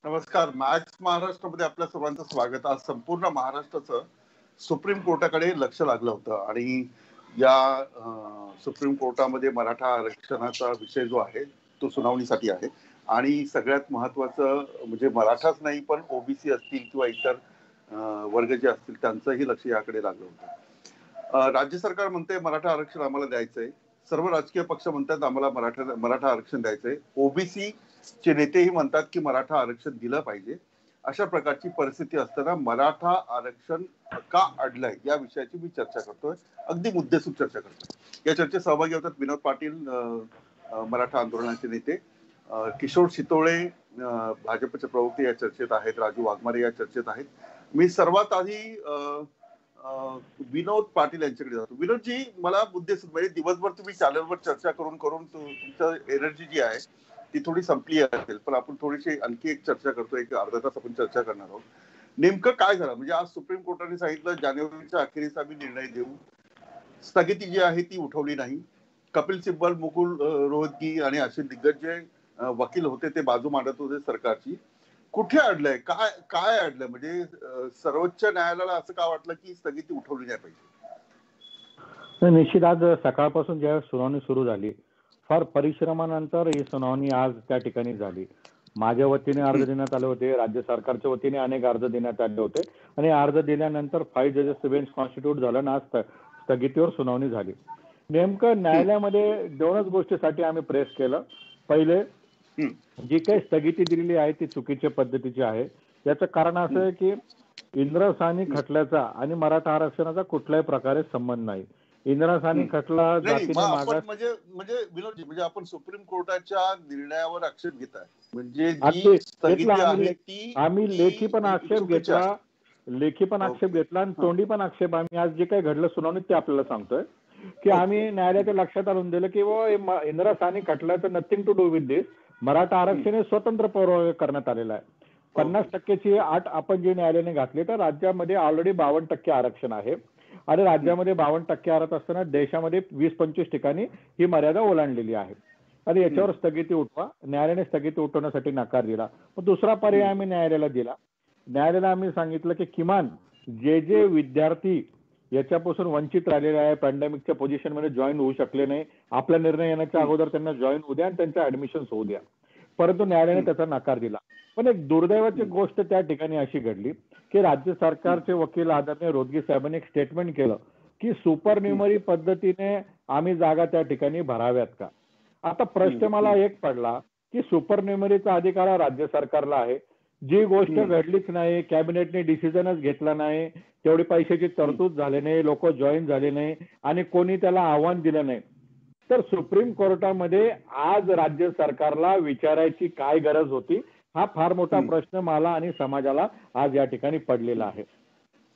नमस्कार. मॅक्स महाराष्ट्रामध्ये आपल्या सर्वांचं स्वागत. आज संपूर्ण महाराष्ट्राचं सुप्रीम कोर्टाकडे लक्ष लागलं होतं आणि या सुप्रीम कोर्टामध्ये मराठा आरक्षणाचा विषय जो आहे तो सुनावणीसाठी आहे आणि सगळ्यात महत्वाचं म्हणजे मराठाच नाही पण ओबीसी असतील किंवा इतर वर्ग जे असतील त्यांचंही लक्ष याकडे लागलं होतं. राज्य सरकार म्हणते मराठा आरक्षण आम्हाला द्यायचंय, सर्व राजकीय पक्ष म्हणतात आम्हाला मराठा आरक्षण द्यायचंय, ओबीसी चे नेतेही म्हणतात की मराठा आरक्षण दिलं पाहिजे. अशा प्रकारची परिस्थिती असताना मराठा आरक्षण का अडलंय या विषयाची मी चर्चा करतोय, अगदी मुद्देसूद चर्चा करतोय. या चर्चेत सहभागी होतात विनोद पाटील, मराठा आंदोलनाचे नेते, किशोर शितोळे, भाजपचे प्रवक्ते या चर्चेत आहेत, राजू वाघमारे या चर्चेत आहेत. मी सर्वात आधी विनोद पाटील यांच्याकडे जातो. विनोदजी, मला मुद्देसूद म्हणजे दिवसभर तुम्ही चॅनलवर चर्चा करून करून तुमचं एनर्जी जी आहे ती थोडी संपली असेल, पण आपण थोडीशी आणखी एक चर्चा करतो, एक अर्धा तास आपण चर्चा करणार आहोत. नेमकं काय झालं म्हणजे आज सुप्रीम कोर्टाने सांगितलं जानेवारीच्या अखेरीस आम्ही निर्णय देऊ. स्थगिती जी आहे ती उठवली नाही. कपिल सिब्बल, मुकुल रोहतगी आणि असे दिग्गज जे वकील होते ते बाजू मांडत होते सरकारची. कुठे अडलंय, काय काय अडलंय म्हणजे सर्वोच्च न्यायालयाला असं का वाटलं की स्थगिती उठवली नाही पाहिजे? निश्चित आज सकाळपासून ज्या सुनावणी सुरू झाली, फार परिश्रमानंतर ही सुनावणी आज त्या ठिकाणी झाली. माझ्या वतीने अर्ज देण्यात आले होते, राज्य सरकारच्या वतीने अनेक अर्ज देण्यात आले होते आणि अर्ज दिल्यानंतर 5 जजेस बेंच कॉन्स्टिट्यूट झालं आणि आज स्थगितीवर सुनावणी झाली. नेमकं न्यायालयामध्ये दोनच गोष्टीसाठी आम्ही प्रेस केलं. पहिले, जी काही स्थगिती दिलेली आहे ती चुकीच्या पद्धतीची आहे. याचं कारण असं आहे की इंद्रसानी खटल्याचा आणि मराठा आरक्षणाचा कुठल्याही प्रकारे संबंध नाही. इंद्रसानी खटला जातीने मागास म्हणजे विनोदजी, म्हणजे आपण सुप्रीम कोर्टाच्या निर्णयावर आक्षेप घेत आहे म्हणजे जी स्थगिती आहे ती आम्ही लेखी पण आक्षेप घेतला आणि तोंडी पण आक्षेप आम्ही आज जे काही घडलं सुनावणीत ते आपल्याला सांगतोय की आम्ही न्यायालयाच्या लक्षात आणून दिलं की इंद्रसानी खटल्याचं नथिंग टू डू विथ दिस. मराठा आरक्षण हे स्वतंत्र परवानगी करण्यात आलेलं आहे. 50%ची अट आपण जे न्यायालयाने घातली तर राज्यामध्ये ऑलरेडी 52% आरक्षण आहे आणि राज्यामध्ये 52% आरक्षण असताना देशामध्ये 20-25 ठिकाणी ही मर्यादा ओलांडलेली आहे आणि याच्यावर स्थगिती उठवा. न्यायालयाने स्थगिती उठवण्यासाठी नकार दिला. मग दुसरा पर्याय आम्ही न्यायालयाला दिला. न्यायालयाला आम्ही सांगितलं की किमान जे विद्यार्थी याच्यापासून वंचित राहिलेले आहे, पॅन्डेमिकच्या पोझिशनमध्ये जॉईन होऊ शकले नाही, आपला निर्णय येण्याच्या अगोदर त्यांना जॉईन होऊ द्या आणि त्यांच्या ऍडमिशन्स होऊ द्या. परंतु न्यायालयाने त्याचा नकार दिला. पण एक दुर्दैवाची गोष्ट त्या ठिकाणी अशी घडली की राज्य सरकारचे वकील आदरणीय रोदगी साहेबांनी एक स्टेटमेंट केलं की सुपर न्युमरी पद्धतीने आम्ही जागा त्या ठिकाणी भराव्यात का. आता प्रश्न मला एक पडला की सुपर न्युमरीचा अधिकार हा राज्य सरकारला आहे. जी गोष्ट घडलीच नाही, कॅबिनेटने डिसिजनच घेतला नाही, तेवढी पैशाची तरतूद झाली नाही, लोक जॉईन झाले नाही आणि कोणी त्याला आव्हान दिलं नाही, तर सुप्रीम कोर्टामध्ये आज राज्य सरकारला विचारायची काय गरज होती, हा फार मोठा प्रश्न मला आणि समाजाला आज या ठिकाणी पडलेला आहे.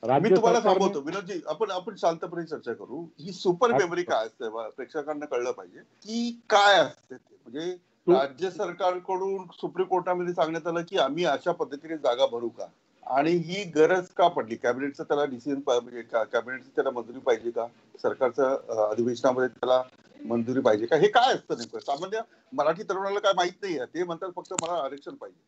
मी तुम्हाला सांगतो विनोदजी, आपण शांतपणे चर्चा करू. ही सुपर मेमरी काय असते प्रेक्षकांना कळलं पाहिजे की काय असते ते. म्हणजे राज्य सरकारकडून सुप्रीम कोर्टामध्ये सांगण्यात आलं की आम्ही अशा पद्धतीने जागा भरू का आणि ही गरज का पडली, कॅबिनेटचं त्याला डिसिजन म्हणजे कॅबिनेटची त्याला मंजुरी पाहिजे का, सरकारच्या अधिवेशनामध्ये त्याला मंजुरी पाहिजे का, हे काय असतं नेमकं. सामान्य मराठी तरुणाला काय माहित नाही आहे, ते म्हणतात फक्त मला आरक्षण पाहिजे.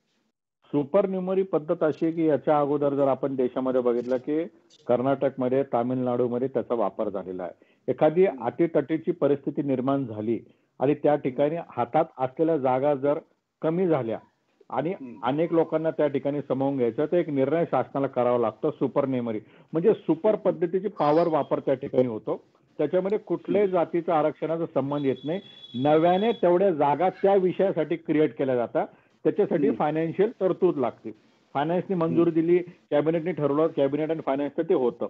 सुपर न्युमरी पद्धत अशी की याच्या अगोदर जर आपण देशामध्ये बघितलं की कर्नाटकमध्ये, तामिळनाडूमध्ये त्याचा वापर झालेला आहे. एखादी अटीतटीची परिस्थिती निर्माण झाली आणि त्या ठिकाणी हातात असलेल्या जागा जर कमी झाल्या आणि अनेक लोकांना त्या ठिकाणी सामावून घ्यायचं तर एक निर्णय शासनाला करावा लागतो. सुपर न्युमरी म्हणजे सुपर पद्धतीची पॉवर वापर त्या ठिकाणी होतो. त्याच्यामध्ये कुठल्याही जातीचा आरक्षणाचा संबंध येत नाही. नव्याने तेवढ्या जागा त्या विषयासाठी क्रिएट केल्या जातात. त्याच्यासाठी फायनान्शियल तरतूद लागते. फायनान्सनी मंजुरी दिली, कॅबिनेटने ठरवलं, कॅबिनेट आणि फायनान्सचं ते होतं.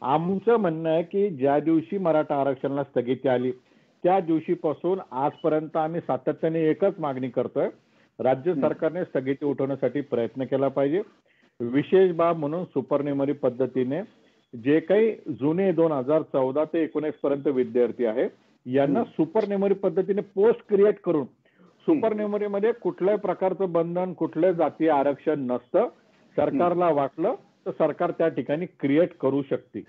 आमचं म्हणणं आहे की ज्या दिवशी मराठा आरक्षणाला स्थगिती आली त्या दिवशीपासून आजपर्यंत आम्ही सातत्याने एकच मागणी करतोय, राज्य सरकारने स्थगिती उठवण्यासाठी प्रयत्न केला पाहिजे. विशेष बाब म्हणून सुपर न्युमरी पद्धतीने जे काही जुने 2014 ते 19 पर्यंत विद्यार्थी आहे यांना सुपर न्युमरी पद्धतीने पोस्ट क्रिएट करून सुपर न्युमरीमध्ये कुठल्याही प्रकारचं बंधन, कुठल्या जाती आरक्षण नसतं. सरकारला वाटलं तर सरकार त्या ठिकाणी क्रिएट करू शकते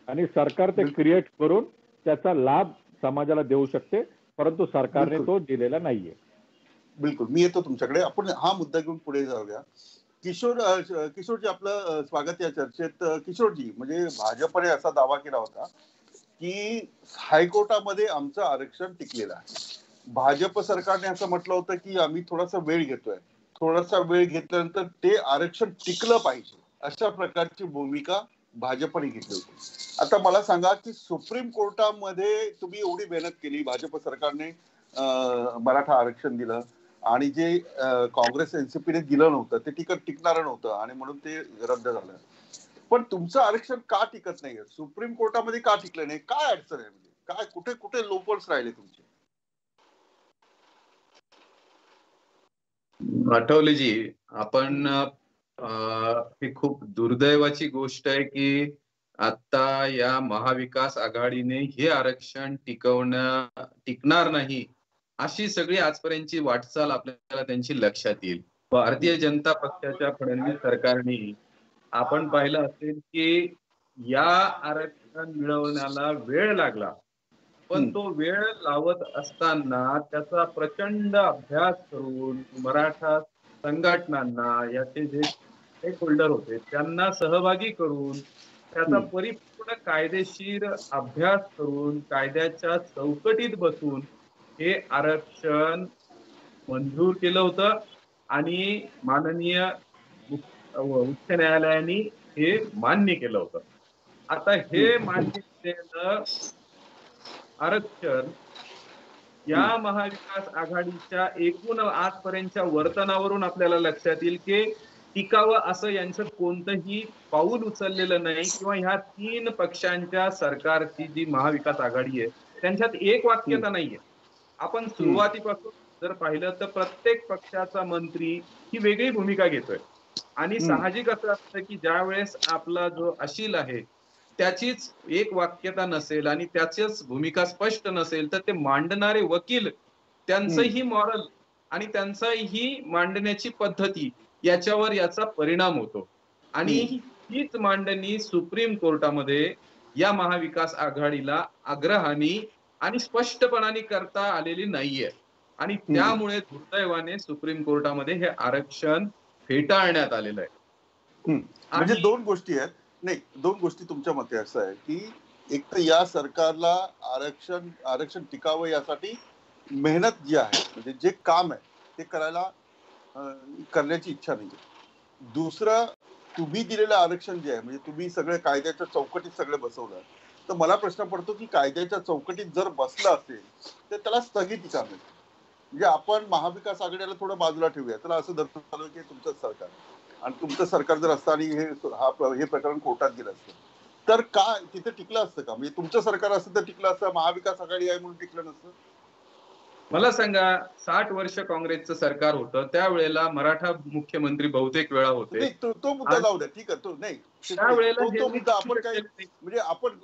आणि सरकार ते क्रिएट करून त्याचा लाभ समाजाला देऊ शकते, परंतु सरकारने तो दिलेला नाहीये. बिलकुल, मी येतो तुमच्याकडे. आपण हा मुद्दा घेऊन पुढे जाऊया. किशोरजी, आपलं स्वागत या चर्चेत. किशोरजी, म्हणजे भाजपने असा दावा केला होता की हायकोर्टामध्ये आमचं आरक्षण टिकलेलं आहे. भाजप सरकारने असं म्हटलं होतं की आम्ही थोडासा वेळ घेतोय, थोडासा वेळ घेतल्यानंतर ते आरक्षण टिकलं पाहिजे, अशा प्रकारची भूमिका भाजपने घेतली होती. आता मला सांगा की सुप्रीम कोर्टामध्ये तुम्ही एवढी मेहनत केली, भाजप सरकारने मराठा आरक्षण दिलं, आणि जे काँग्रेस एनसीपीने दिलं नव्हतं ते टिकणारं नव्हतं आणि म्हणून ते रद्द झालं. पण तुमचं आरक्षण का टिकत नाहीये? सुप्रीम कोर्टामध्ये का टिकलं नाही? काय अडचण आहे? म्हणजे काय, कुठे कुठे लोपहोल्स राहिले तुमचे? आठवलेजी, आपण ही खूप दुर्दैवाची गोष्ट आहे की आता या महाविकास आघाडीने हे आरक्षण टिकणार नाही अशी सगळी आजपर्यंतची वाटचाल आपल्याला त्यांची लक्षात येईल. भारतीय जनता पक्षाच्या फडणवीस सरकारने आपण पाहिलं असेल की या आरक्षण मिळवण्याला वेळ लागला, पण तो वेळ लावत असताना त्याचा प्रचंड अभ्यास करून मराठा संघटनांना, याचे जे स्टेक होल्डर होते त्यांना सहभागी करून त्याचा परिपूर्ण कायदेशीर अभ्यास करून कायद्याच्या चौकटीत बसून हे आरक्षण मंजूर केलं होतं आणि माननीय उच्च न्यायालयाने हे मान्य केलं होतं. आता हे मान्य केलेलं आरक्षण या महाविकास आघाडीच्या एकूण आजपर्यंतच्या वर्तनावरून आपल्याला लक्षात येईल की टिकावं असं यांचं कोणतंही पाऊल उचललेलं नाही, किंवा ह्या 3 पक्षांच्या सरकारची जी महाविकास आघाडी आहे त्यांच्यात एक वाक्यता नाहीये. आपण सुरुवातीपासून जर पाहिलं तर प्रत्येक पक्षाचा मंत्री ही वेगळी भूमिका घेतोय आणि साहजिक असं असतं की ज्या वेळेस आपला जो अशील आहे त्याचीच एक वाक्यता नसेल आणि त्याचीच भूमिका स्पष्ट नसेल तर ते मांडणारे वकील त्यांचंही मॉरल आणि त्यांचाही मांडण्याची पद्धती याच्यावर याचा परिणाम होतो. आणि हीच मांडणी सुप्रीम कोर्टामध्ये या महाविकास आघाडीला आग्रहाने आणि स्पष्टपणाने करता आलेली नाहीये आणि त्यामुळे दुर्दैवाने सुप्रीम कोर्टामध्ये हे आरक्षण फेटाळण्यात आलेलं आहे. म्हणजे दोन गोष्टी आहेत. नाही, दोन गोष्टी तुमच्या मते असं आहे की एक तर या सरकारला आरक्षण टिकावं यासाठी मेहनत जी आहे, म्हणजे जे काम आहे ते करण्याची इच्छा नाही. दुसरं, तुम्ही दिलेलं आरक्षण जे आहे, म्हणजे तुम्ही सगळे कायद्याच्या चौकटीत सगळं बसवलं, तर मला प्रश्न पडतो की कायद्याच्या चौकटीत जर बसलं असेल तर त्याला स्थगिती का नाही? म्हणजे आपण महाविकास आघाडीला थोडं बाजूला ठेवूया, त्याला असं धरून चालू की तुमचं सरकार, आणि तुमचं सरकार जर असतं आणि हे प्रकरण कोर्टात गेलं असतं तर काय तिथे टिकलं असतं का? म्हणजे तुमचं सरकार असतं तर टिकलं असतं, महाविकास आघाडी आहे म्हणून टिकलं नसतं? मला सांगा, 60 वर्ष काँग्रेसचं सरकार होतं, त्यावेळेला मराठा मुख्यमंत्री बहुतेक वेळा होते. तो मुद्दा जाऊ द्या, ठीक आहे, तो नाही, तो मुद्दा आपण काय, म्हणजे आपण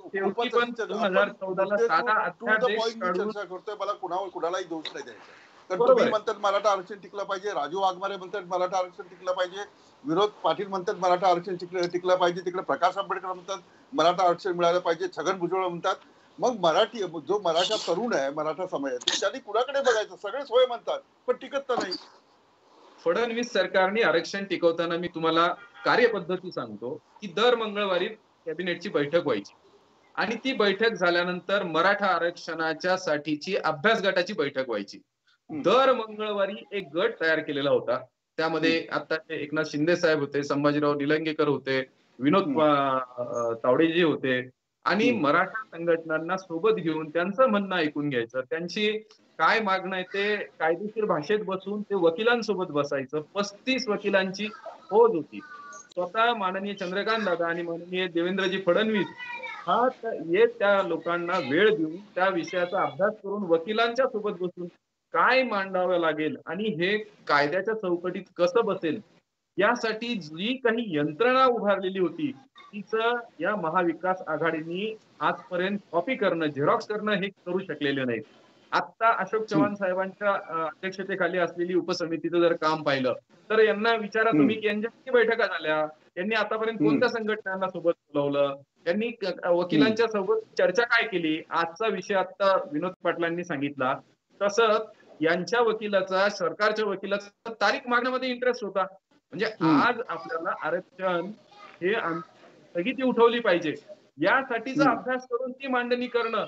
चर्चा करतोय, मला कुणालाही दोष नाही द्यायचा. कारण तुम्ही म्हणतात मराठा आरक्षण टिकलं पाहिजे, राजू वाघमारे म्हणतात मराठा आरक्षण टिकलं पाहिजे, विनोद पाटील म्हणतात मराठा आरक्षण टिकलं पाहिजे, तिकडे प्रकाश आंबेडकर म्हणतात मराठा आरक्षण मिळालं पाहिजे, छगन भुजबळ म्हणतात. मग जो मराठा तरुण आहे, मराठा समाजात, त्यांनी कुणाकडे बघायचं? सगळेच होय म्हणतात पण टिकत तर नाही. फडणवीस सरकारने आरक्षण टिकवताना मी तुम्हाला कार्यपद्धती सांगतो की दर मंगळवारी कॅबिनेटची बैठक व्हायची आणि ती बैठक झाल्यानंतर मराठा आरक्षणाच्या साठीची अभ्यास गटाची बैठक व्हायची. दर मंगळवारी एक गट तयार केलेला होता. त्यामध्ये आता एकनाथ शिंदे साहेब होते, संभाजीराव निलंगेकर होते, विनोद तावडेजी होते आणि मराठा संघटनांना सोबत घेऊन त्यांचं म्हणणं ऐकून घ्यायचं. त्यांची काय मागणं आहे ते कायदेशीर भाषेत बसून ते वकिलांसोबत बसायचं. 35 वकिलांची फौज होती. स्वतः माननीय चंद्रकांत दादा आणि माननीय देवेंद्रजी फडणवीस त्या लोकांना वेळ देऊन त्या विषयाचा अभ्यास करून वकिलांच्या सोबत बसून काय मांडावं लागेल आणि हे कायद्याच्या चौकटीत कसं बसेल यासाठी जी काही यंत्रणा उभारलेली होती तिचं या महाविकास आघाडीने आजपर्यंत कॉपी करणं, झेरॉक्स करणं हे करू शकलेले नाहीत. आता अशोक चव्हाण साहेबांच्या अध्यक्षतेखाली असलेली उपसमितीचं जर काम पाहिलं तर यांना विचारा तुम्ही की यांच्या किती बैठका झाल्या, त्यांनी आतापर्यंत कोणत्या संघटनांना सोबत बोलावलं, त्यांनी वकिलांच्या सोबत चर्चा काय केली. आजचा विषय आता विनोद पाटलांनी सांगितला तसं यांच्या वकिलाचा, सरकारच्या वकिलाचा तारीख मागण्यामध्ये इंटरेस्ट होता. म्हणजे आज आपल्याला आरक्षण हे स्थगिती उठवली पाहिजे यासाठीचा अभ्यास करून ती मांडणी करणं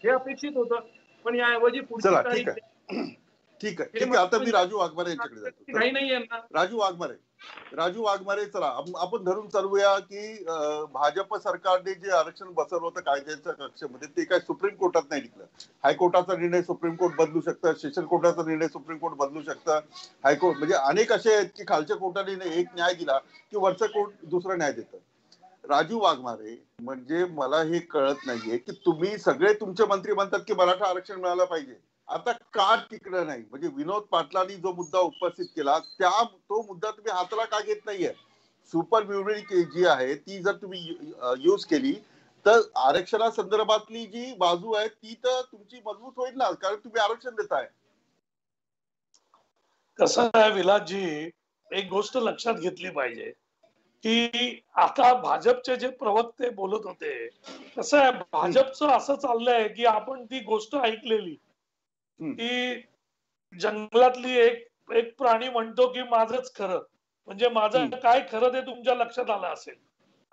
हे अपेक्षित होतं. पण याऐवजी पुढची चला तारीख ठीक आहे. आता मी राजू वाघमारे यांच्याकडे जातो. काही नाही यांना. राजू वाघमारे, चला आपण धरून चालूया की भाजप सरकारने जे आरक्षण बसवलं होतं कायद्याच्या कक्षेमध्ये ते काय सुप्रीम कोर्टात नाही टिकलं. हायकोर्टाचा निर्णय सुप्रीम कोर्ट बदलू शकतं, सेशन कोर्टाचा निर्णय सुप्रीम कोर्ट बदलू शकतं, हायकोर्ट म्हणजे अनेक असे आहेत की खालच्या कोर्टाने एक न्याय दिला की वरचं कोर्ट दुसरा न्याय देतं. राजू वाघमारे, म्हणजे मला हे कळत नाहीये की तुम्ही सगळे तुमचे मंत्री म्हणतात की मराठा आरक्षण मिळालं पाहिजे, आता का टिकलं नाही? म्हणजे विनोद पाटलांनी जो मुद्दा उपस्थित केला तो मुद्दा तुम्ही हाताला का घेत नाहीये? सुपर म्युनिटी जी आहे ती जर तुम्ही यूज केली तर आरक्षणासंदर्भातली जी बाजू आहे ती तर तुमची मजबूत होईल ना, कारण तुम्ही आरक्षण देताय. कसं आहे विलासजी, एक गोष्ट लक्षात घेतली पाहिजे की आता भाजपचे जे प्रवक्ते बोलत होते, कसं आहे भाजपचं असं चाललंय की आपण ती गोष्ट ऐकलेली की जंगलातली एक प्राणी म्हणतो की माझंच खरं, म्हणजे माझं काय खरं ते तुमच्या लक्षात आलं असेल.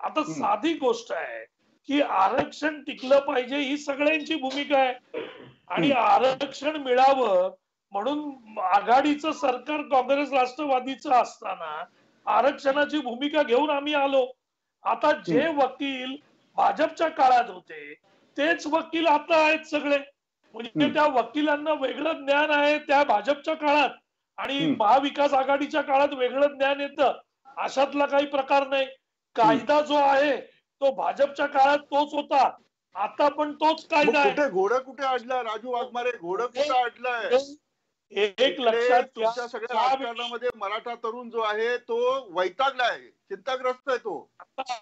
आता साधी गोष्ट आहे की आरक्षण टिकलं पाहिजे ही सगळ्यांची भूमिका आहे आणि आरक्षण मिळावं म्हणून आघाडीचं सरकार काँग्रेस राष्ट्रवादीचं असताना आरक्षणाची भूमिका घेऊन आम्ही आलो. आता जे वकील भाजपच्या काळात होते तेच वकील आता आहेत सगळे, म्हणजे त्या वकिलांना वेगळं ज्ञान आहे त्या भाजपच्या काळात आणि महाविकास आघाडीच्या काळात वेगळं ज्ञान येतं, अशातला काही प्रकार नाही. कायदा जो आहे तो भाजपच्या काळात तोच होता, आता पण तोच कायदा आहे. घोडं कुठे अडलं राजू वाघमारे? घोडं कुठे अडलंय? एक लक्षात तुमच्या सगळ्या राजकारणामध्ये मराठा तरुण जो आहे तो वैतागलाय, चिंताग्रस्त आहे. तो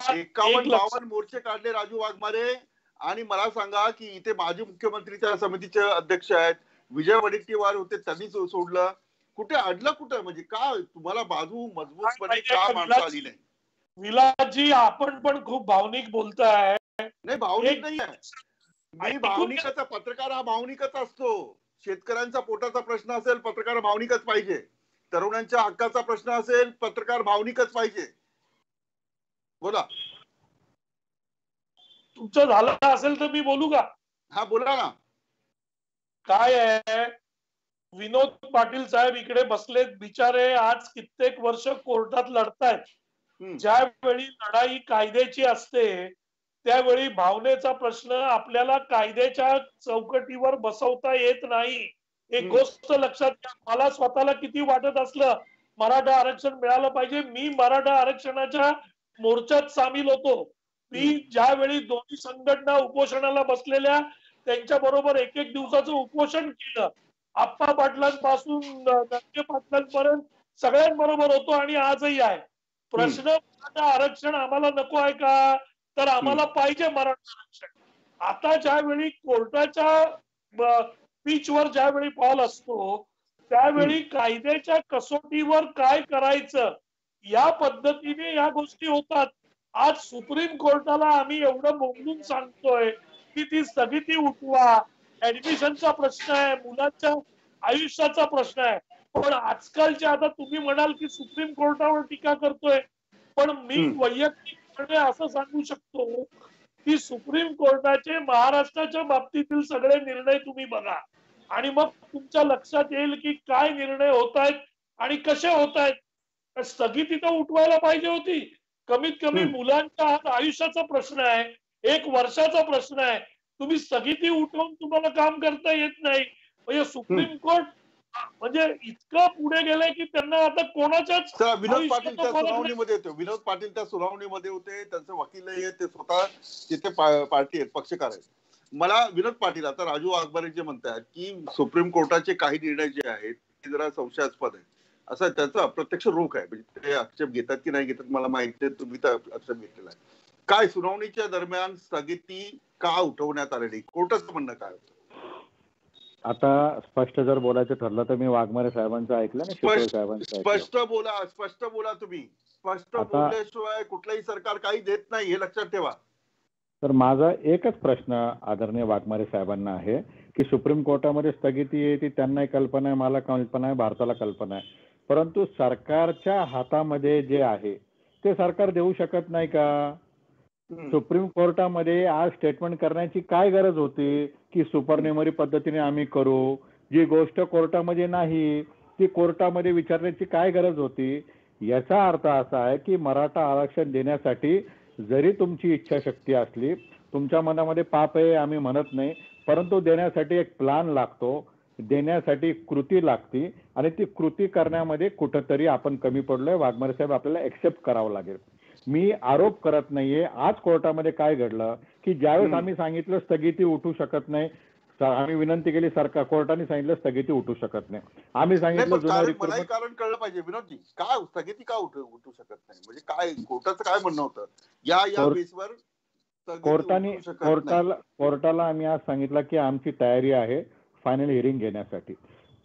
51-52 मोर्चे काढले राजू वाघमारे. आणि मला सांगा की इथे माजी मुख्यमंत्रीच्या समितीचे अध्यक्ष आहेत, विजय वडेट्टीवार होते, त्यांनी सोडलं. कुठे अडलं कुठं? म्हणजे का तुम्हाला बाजू मजबूतपणे का मांडता आली नाही? विलासजी, आपण पण खूप भावनिक बोलताय. नाही, भावनिक नाही आहे मी. भावनिकचा पत्रकार हा भावनिकच असतो. शेतकऱ्यांचा पोटाचा प्रश्न असेल पत्रकार भावनिकच पाहिजे, तरुणांच्या हक्काचा प्रश्न असेल पत्रकार भावनिकच पाहिजे. बोला. तुमचं झालं असेल तर मी बोलू का? हा बोला ना. काय आहे, विनोद पाटील साहेब इकडे बसलेत बिचारे, आज कित्येक वर्ष कोर्टात लढतायत. ज्यावेळी लढाई कायद्याची असते त्यावेळी भावनेचा प्रश्न आपल्याला कायद्याच्या चौकटीवर बसवता येत नाही. एक गोष्ट लक्षात घ्या, मला स्वतःला किती वाटत असलं मराठा आरक्षण मिळालं पाहिजे, मी मराठा आरक्षणाच्या मोर्चात सामील होतो. मी ज्यावेळी दोन्ही संघटना उपोषणाला बसलेल्या त्यांच्या बरोबर एक दिवसाचं उपोषण केलं, आप्पा पाटलांपासून दत्ते पाटलांपर्यंत सगळ्यांबरोबर होतो आणि आजही आहे. प्रश्न मराठा आरक्षण आम्हाला नको आहे का? तर आम्हाला पाहिजे मराठा आरक्षण. आता ज्यावेळी कोर्टाच्या पिचवर ज्यावेळी बॉल असतो त्यावेळी कायद्याच्या कसोटीवर काय करायचं या पद्धतीने या गोष्टी होतात. आज सुप्रीम कोर्टाला आम्ही एवढं बोलून सांगतोय की ती स्थगिती उठवा, ऍडमिशनचा प्रश्न आहे, मुलांच्या आयुष्याचा प्रश्न आहे. पण आजकालच्या, आता तुम्ही म्हणाल की सुप्रीम कोर्टावर टीका करतोय, पण मी वैयक्तिकपणे असं सांगू शकतो की सुप्रीम कोर्टाचे महाराष्ट्राच्या बाबतीतील सगळे निर्णय तुम्ही बघा आणि मग तुमच्या लक्षात येईल की काय निर्णय होत आहेत आणि कसे होत आहेत. स्थगिती तर उठवायला पाहिजे होती. कमीत कमी मुलांच्या आयुष्याचा प्रश्न आहे, 1 वर्षाचा प्रश्न आहे, तुम्ही स्थगिती उठवून तुम्हाला काम करता येत नाही. म्हणजे सुप्रीम कोर्ट म्हणजे इतकं पुढे गेलंय की त्यांना आता कोणाच्याच. विनोद पाटील त्या सुनावणीमध्ये होते, विनोद पाटील त्या सुनावणीमध्ये होते, त्यांचे वकील आहेत, ते स्वतः तिथे पार्टी आहेत, पक्षकार आहेत. मला विनोद पाटील, आता राजू वाघमारे जे म्हणतात की सुप्रीम कोर्टाचे काही निर्णय जे आहेत ते जरा संशयास्पद आहेत, असं त्याचा अप्रत्यक्ष रोख आहे. म्हणजे ते आक्षेप घेतात की नाही घेतात मला माहिती आहे, तुम्ही तर आक्षेप घेतलेला आहे. काय सुनावणीच्या दरम्यान स्थगिती का उठवण्यात आलेली, कोर्टाचं म्हणणं काय होतं? आता स्पष्ट जर बोलायचं ठरलं तर मी वाघमारे साहेबांचं ऐकलं ना, शिवराज साहेबांचं. स्पष्ट बोला तुम्ही. स्पष्ट बोलल्याशिवाय कुठलंही सरकार काही देत नाही, हे लक्षात ठेवा. तर माझा एकच प्रश्न आदरणीय वाघमारे साहेबांना आहे की सुप्रीम कोर्टामध्ये स्थगिती आहे ती त्यांनाही कल्पना आहे, मला कल्पना आहे, भारताला कल्पना आहे. परंतु सरकारच्या हातामध्ये जे आहे ते सरकार देऊ शकत नाही का? सुप्रीम कोर्टामध्ये आज स्टेटमेंट करण्याची काय गरज होती की सुपरन्युमरी पद्धतीने आम्ही करू? जी गोष्ट कोर्टामध्ये नाही ती कोर्टामध्ये विचारण्याची काय गरज होती? याचा अर्थ असा आहे की मराठा आरक्षण देण्यासाठी जरी तुमची इच्छाशक्ती असली, तुमच्या मनामध्ये पाप आहे आम्ही म्हणत नाही, परंतु देण्यासाठी एक प्लान लागतो, देण्यासाठी कृती लागती आणि ती कृती करण्यामध्ये कुठंतरी आपण कमी पडलोय. वाघमारे साहेब आपल्याला एक्सेप्ट करावं लागेल. मी आरोप करत नाहीये. आज कोर्टामध्ये काय घडलं की ज्यावेळेस आम्ही सांगितलं स्थगिती उठू शकत नाही, आम्ही विनंती केली सरकार, कोर्टाने सांगितलं स्थगिती उठू शकत नाही. आम्ही सांगितलं जुनं रिक्रुटमेंट कारण कळलं पाहिजे विनोदजी, काय स्थगिती का उठू शकत नाही, म्हणजे काय कोर्टाचं काय म्हणणं होतं या बेसवर? कोर्टाला आम्ही आज सांगितलं की आमची तयारी आहे फायनल हिअरिंग घेण्यासाठी.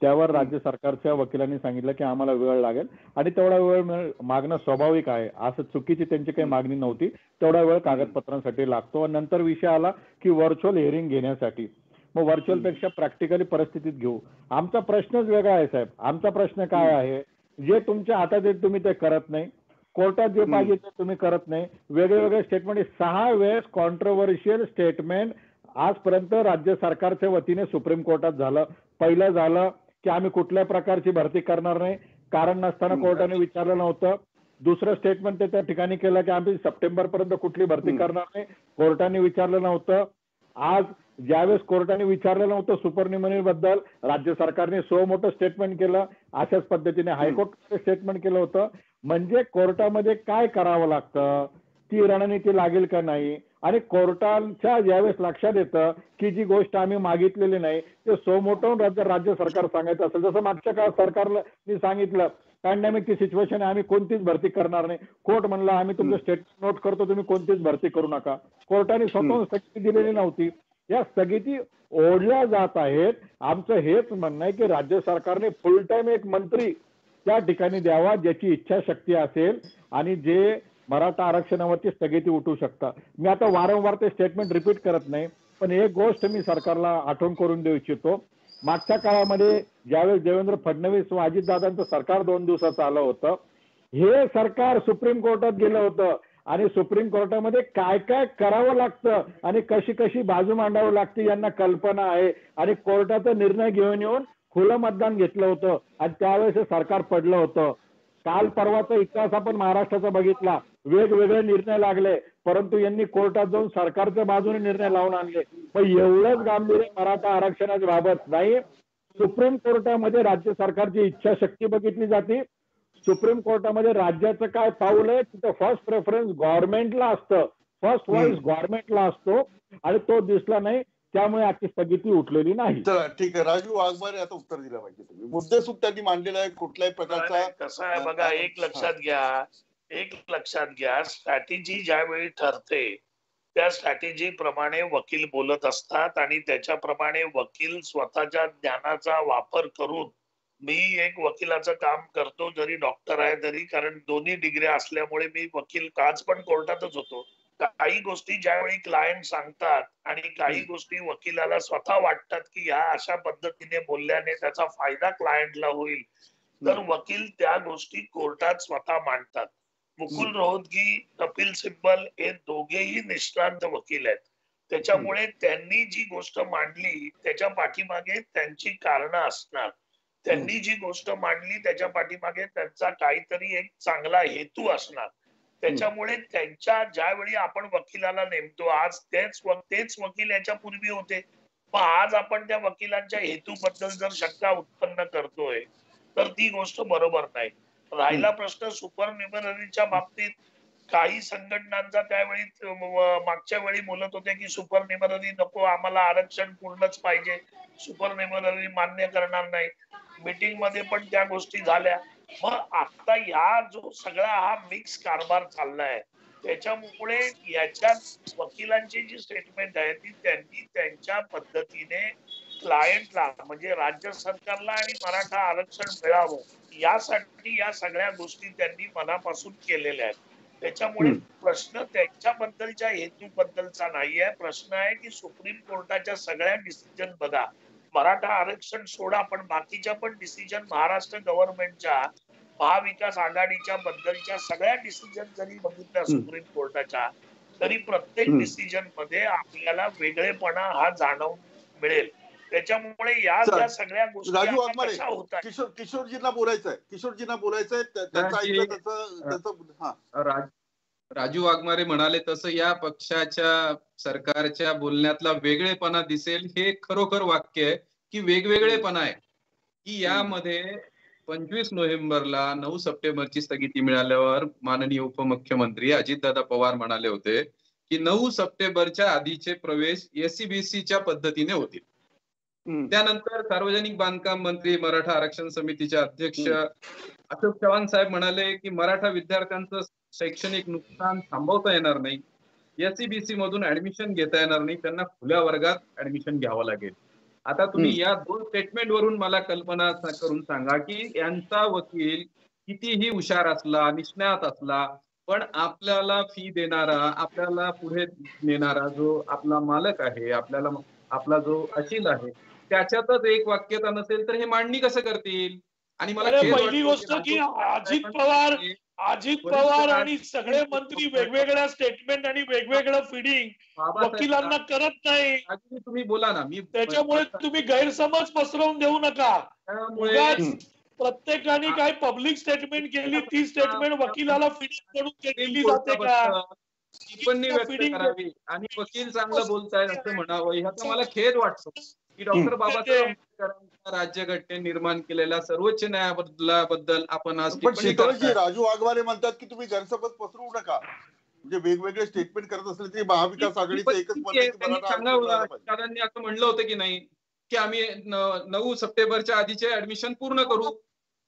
त्यावर राज्य सरकारच्या वकिलांनी सांगितलं की आम्हाला वेळ लागेल आणि तेवढा वेळ मागणं स्वाभाविक आहे, असं चुकीची त्यांची काही मागणी नव्हती. तेवढा वेळ कागदपत्रांसाठी लागतो. आणि नंतर विषय आला की व्हर्च्युअल हिअरिंग घेण्यासाठी. मग व्हर्च्युअल पेक्षा प्रॅक्टिकली परिस्थितीत घेऊ. आमचा प्रश्नच वेगळा आहे साहेब. आमचा प्रश्न काय आहे, जे तुमच्या हातात आहे तुम्ही ते करत नाही, कोर्टात जे पाहिजे ते तुम्ही करत नाही. वेगळे स्टेटमेंट, 6 वेळेस कॉन्ट्रोव्हर्शियल स्टेटमेंट आजपर्यंत राज्य सरकारच्या वतीने सुप्रीम कोर्टात झालं. पहिलं झालं की आम्ही कुठल्या प्रकारची भरती करणार नाही, कारण नसताना कोर्टाने विचारलं नव्हतं. दुसरं स्टेटमेंट ते त्या ठिकाणी केलं की आम्ही सप्टेंबर पर्यंत कुठली भरती करणार नाही, कोर्टाने विचारलं नव्हतं. आज ज्यावेळेस कोर्टाने विचारलं नव्हतं सुपरन्युमरी बद्दल, राज्य सरकारने सो मोठं स्टेटमेंट केलं. अशाच पद्धतीने हायकोर्टाने स्टेटमेंट केलं होतं. म्हणजे कोर्टामध्ये काय करावं लागतं, ती रणनीती लागेल का नाही. आणि कोर्टाच्या ज्यावेळेस लक्षात येतं की जी गोष्ट आम्ही मागितलेली नाही ते सो मोठं राज्य सरकार सांगायचं असेल, जसं मागच्या काळात सरकारला मी सांगितलं पॅन्डेमिकची सिच्युएशन आहे, आम्ही कोणतीच भरती करणार नाही. कोर्ट म्हणला आम्ही तुमचं स्टेटमेंट नोट करतो, तुम्ही कोणतीच भरती करू नका. कोर्टाने स्वतःहून स्थगिती दिलेली नव्हती. या स्थगिती ओढल्या जात आहेत. आमचं हेच म्हणणं आहे की राज्य सरकारने फुल टाइम एक मंत्री त्या ठिकाणी द्यावा ज्याची इच्छाशक्ती असेल आणि जे मराठा आरक्षणावरती स्थगिती उठू शकतात. मी आता वारंवार ते स्टेटमेंट रिपीट करत नाही, पण एक गोष्ट मी सरकारला आठवण करून देऊ इच्छितो. मागच्या काळामध्ये ज्यावेळेस देवेंद्र फडणवीस व अजितदादांचं सरकार 2 दिवसाचं आलं होतं, हे सरकार सुप्रीम कोर्टात गेलं होतं आणि सुप्रीम कोर्टामध्ये काय काय करावं लागतं आणि कशी कशी बाजू मांडावं लागते यांना कल्पना आहे. आणि कोर्टाचा निर्णय घेऊन येऊन खुलं मतदान घेतलं होतं आणि त्यावेळेस हे सरकार पडलं होतं. काल परवाचा इतिहास आपण महाराष्ट्राचा बघितला, वेगवेगळे निर्णय लागले, परंतु यांनी कोर्टात जाऊन सरकारच्या बाजूने निर्णय लावून आणले. मग एवढंच गांभीर्य मराठा आरक्षणाच्या बाबत नाही. सुप्रीम कोर्टामध्ये राज्य सरकारची इच्छाशक्ती बघितली जाते. सुप्रीम कोर्टामध्ये राज्याचं काय पाऊल आहे तिथं फर्स्ट प्रेफरन्स गव्हर्नमेंटला असतं, फर्स्ट व्हॉइस गव्हर्नमेंटला असतो आणि तो दिसला नाही, त्यामुळे आजची स्थगिती उठलेली नाही. चला ठीक आहे, राजू वाघमारे आता उत्तर दिलं पाहिजे तुम्ही. मुद्देसूद त्यांनी मांडलेला आहे, कुठल्याही प्रकारचा कसं आहे बघा, एक लक्षात घ्या, स्ट्रॅटेजी ज्यावेळी ठरते त्या स्ट्रॅटेजी प्रमाणे वकील बोलत असतात आणि त्याच्याप्रमाणे वकील स्वतःच्या ज्ञानाचा वापर करून, मी एक वकिलाचं काम करतो जरी डॉक्टर आहे तरी, कारण दोन्ही डिग्र्या असल्यामुळे मी वकील आज पण कोर्टातच होतो. काही गोष्टी ज्यावेळी क्लायंट सांगतात आणि काही गोष्टी वकिलाला स्वतः वाटतात की ह्या अशा पद्धतीने बोलल्याने त्याचा फायदा क्लायंटला होईल, तर वकील त्या गोष्टी कोर्टात स्वतः मांडतात. मुकुल रोहतगी, कपिल सिब्बल हे दोघेही निष्णात वकील आहेत. त्याच्यामुळे त्यांनी जी गोष्ट मांडली त्याच्या पाठीमागे त्यांची कारणं असणार. त्यांनी जी गोष्ट मांडली त्याच्या पाठीमागे त्यांचा काहीतरी एक चांगला हेतू असणार. त्याच्यामुळे त्यांच्या ज्यावेळी आपण वकिलाला नेमतो, आज तेच वकील याच्या पूर्वी होते, मग आज आपण त्या वकिलांच्या हेतूबद्दल जर शंका उत्पन्न करतोय तर ती गोष्ट बरोबर नाही. राहिला प्रश्न सुपरन्युमरीच्या बाबतीत, काही संघटनांचा त्यावेळी मागच्या वेळी बोलत होते की सुपरन्युमरी नको, आम्हाला आरक्षण पूर्णच पाहिजे, सुपरन्युमरी मान्य करणार नाही. मीटिंग मध्ये पण त्या गोष्टी झाल्या. मग आता या जो सगळा हा मिक्स कारभार चाललाय त्याच्यामुळे याच्यात वकिलांची जी स्टेटमेंट आहे ती त्यांनी त्यांच्या पद्धतीने क्लायंटला म्हणजे राज्य सरकारला आणि मराठा आरक्षण मिळावं यासाठी या सगळ्या गोष्टी त्यांनी मनापासून केलेल्या आहेत. त्याच्यामुळे प्रश्न त्यांच्याबद्दलच्या हेतूबद्दलचा नाही आहे. प्रश्न आहे की सुप्रीम कोर्टाच्या सगळ्या डिसिजन बघा, मराठा आरक्षण सोडा, पण बाकीच्या पण डिसिजन महाराष्ट्र गव्हर्नमेंटच्या महाविकास आघाडीच्या बद्दलच्या सगळ्या डिसिजन जरी बघितल्या सुप्रीम कोर्टाच्या, तरी प्रत्येक डिसिजन मध्ये आपल्याला वेगळेपणा हा जाणवून मिळेल. त्याच्यामुळे या ज्या सगळ्या गोष्टी राजू आता वाघमारे, कशा होतात, किशोरजींना बोलायचंय त्यांचं ऐकलं त्याचं. राजू वाघमारे म्हणाले तसं या पक्षाच्या सरकारच्या बोलण्यातला वेगळेपणा दिसेल, हे खरोखर वाक्य आहे की वेगवेगळेपणा आहे की यामध्ये 25 नोव्हेंबरला 9 सप्टेंबरची स्थगिती मिळाल्यावर माननीय उपमुख्यमंत्री अजितदादा पवार म्हणाले होते की 9 सप्टेंबरच्या आधीचे प्रवेश एससीबीसीच्या पद्धतीने होतील. त्यानंतर सार्वजनिक बांधकाम मंत्री, मराठा आरक्षण समितीचे अध्यक्ष अशोक चव्हाण साहेब म्हणाले की मराठा विद्यार्थ्यांचं शैक्षणिक नुकसान थांबवता येणार नाही, एससीबीसी मधून ऍडमिशन घेता येणार नाही, त्यांना खुल्या वर्गात ऍडमिशन घ्यावं लागेल. आता तुम्ही या दोन स्टेटमेंट वरून मला कल्पना करून सांगा की यांचा वकील कितीही हुशार असला, निष्णात असला, पण आपल्याला फी देणारा, आपल्याला पुढे नेणारा जो आपला मालक आहे, आपला जो अशील आहे, त्याच्यातच एक वाक्यता नसेल तर हे मांडणी कसं करतील? आणि मला पहिली गोष्ट की अजित पवार आणि सगळे मंत्री वेगवेगळ्या स्टेटमेंट आणि वेगवेगळं फिडिंग वकिलांना करत नाही. तुम्ही बोला ना, मी त्याच्यामुळे तुम्ही गैरसमज पसरवून देऊ नका. प्रत्येकाने काय पब्लिक स्टेटमेंट केली, ती स्टेटमेंट वकिलाला फिडिंग करून केली जाते का? टिप्पणी व्यक्त करावी आणि वकील चांगलं बोलतायत असं म्हणावं, ह्याचा मला खेद वाटतो की डॉक्टर बाबासाहेब आंबेडकरांच्या राज्यघटने निर्माण केलेल्या सर्वोच्च न्यायालयाबद्दल आपण आज टिप्पणी करताय. राजू वाघमारे म्हणतात की तुम्ही गैरसमज पसरवू नका, म्हणजे वेगवेगळे स्टेटमेंट करत असले तरी महाविकास आघाडीचं एकच मत आहे की दादांनी असं म्हणलं होतं की नाही की आम्ही 9 सप्टेंबरच्या आधीचे ऍडमिशन पूर्ण करू.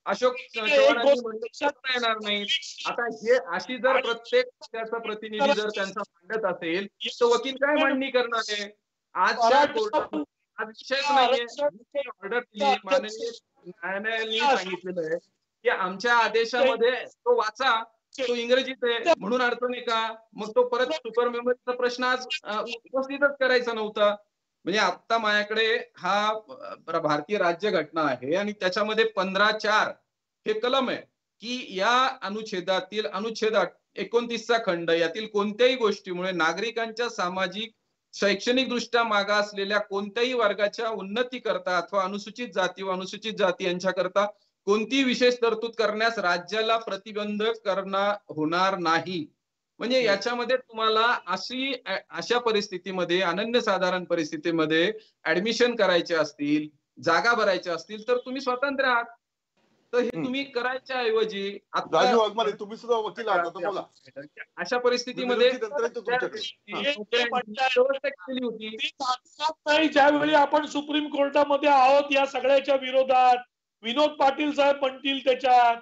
अशोक चव्हाणांनी म्हणलं येणार नाही. आता हे अशी जर प्रत्येक पक्षाचा प्रतिनिधी जर त्यांचा मांडत असेल तर वकील काय मांडणी करणार आहे? आजच्या कोर्टात आज विषयच नाहीये. ऑर्डर दिली, माननीय न्यायालयाने सांगितलेलं आहे की आमच्या आदेशामध्ये तो वाचा, तो इंग्रजीत आहे म्हणून अडचण आहे का? मग तो परत सुपर मेमरीचा प्रश्न आज उपस्थितच करायचा नव्हता. म्हणजे आता माझ्याकडे हा भारतीय राज्यघटना आहे आणि त्याच्यामध्ये 15(4) हे कलम आहे की या अनुच्छेदातील अनुच्छेद 29चा खंड यातील कोणत्याही गोष्टीमुळे नागरिकांच्या सामाजिक शैक्षणिक दृष्ट्या मागासलेल्या कोणत्याही वर्गाच्या उन्नती करता अथवा अनुसूचित जाती व अनुसूचित जाती यांच्याकरता कोणतीही विशेष तरतूद करण्यास राज्याला प्रतिबंध होणार नाही. म्हणजे याच्यामध्ये तुम्हाला अशा परिस्थितीमध्ये, अनन्यसाधारण परिस्थितीमध्ये ऍडमिशन करायचे असतील, जागा भरायच्या असतील तर तुम्ही स्वतंत्र आहात. तर हे तुम्ही करायच्या ऐवजी राजू वाघमारे तुम्ही सुद्धा वकील आहात, आता बोला. अशा परिस्थितीमध्ये ज्यावेळी आपण सुप्रीम कोर्टामध्ये आहोत या सगळ्याच्या विरोधात, विनोद पाटील साहेब म्हणतील त्याच्यात,